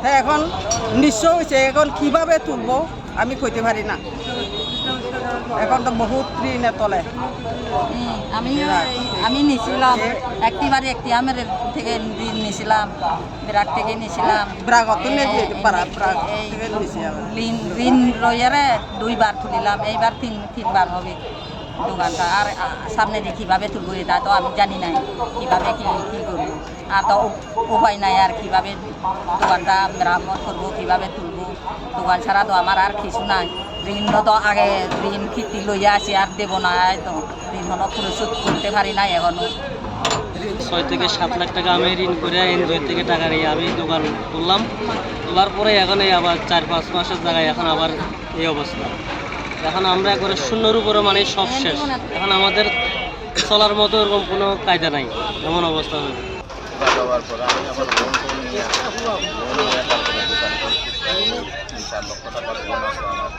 তাই এখন নিঃস্ব হয়েছে, এখন কিভাবে তুলবো আমি কইতে পারি না। এখন তো বহুত ঋণের তলে। আমি নিয়েছিলাম একটি আমের থেকে ঋণ নিয়েছিলাম, বিরাট থেকে নিয়েছিলাম। ঋণ লইয়ারে 2বার তুলিলাম, এইবার তিনবার হবে দোকানটা। আর সামনে দিয়ে কীভাবে তুলবো এটা তো আমি জানি নাই, কীভাবে কী করবো। আর তো উপায় নাই, আর কীভাবে দোকানটা মেরামত করবো, কীভাবে তুলবো। দোকান ছাড়া তো আমার আর কিছু নাই। ঋণ তো আগে ঋণ কিস্তি লইয়া আসি, আর দেবো না, তো ঋণ হলো পরিশোধ করতে পারি না এখনো। 6 থেকে 7 লাখ টাকা আমি ঋণ করে এনজয় থেকে টাকা নিয়ে আমি দোকান তুললাম। তোলার পরে এখন এই আবার 4-5 মাসের জায়গায় এখন আবার এই অবস্থা। এখন আমরা একবারে শূন্যর উপরে মানে সব শেষ। এখন আমাদের চলার মতো এরকম কোনো কায়দা নাই, এমন অবস্থা হয়ে দেওয়ার পর আমি আবার লোন নিয়ে তারপরে দোকান করছি। 4 লক্ষ টাকার লোন আছে আমার।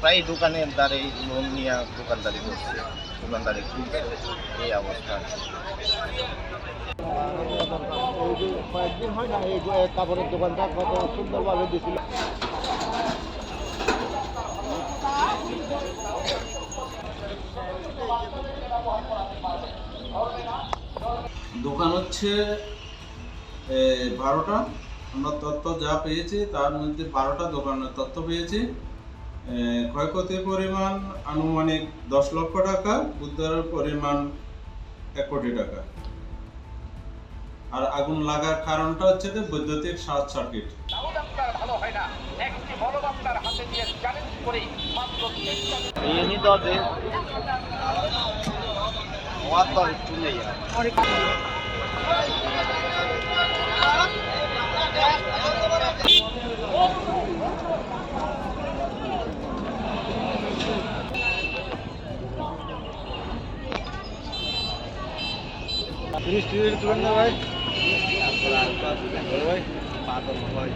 প্রায় দোকানের দ্বারে লোন নিয়ে দোকানদারি করছে, দোকানদারি খুলছে, এই অবস্থা। কয়েকদিন হয় না এই কাপড়ের দোকানটা কত সুন্দরভাবে দিয়েছিল। দোকান হচ্ছে 12টা, আমরা তথ্য যা পেয়েছি তার মধ্যে 12টা দোকানের তথ্য পেয়েছি। ক্ষয়ক্ষতির পরিমাণ আনুমানিক 10 লক্ষ টাকা, উদ্ধারের পরিমাণ 1 কোটি টাকা। আর আগুন লাগার কারণটা হচ্ছে যে বৈদ্যুতিক শর্ট সার্কিট। ভাই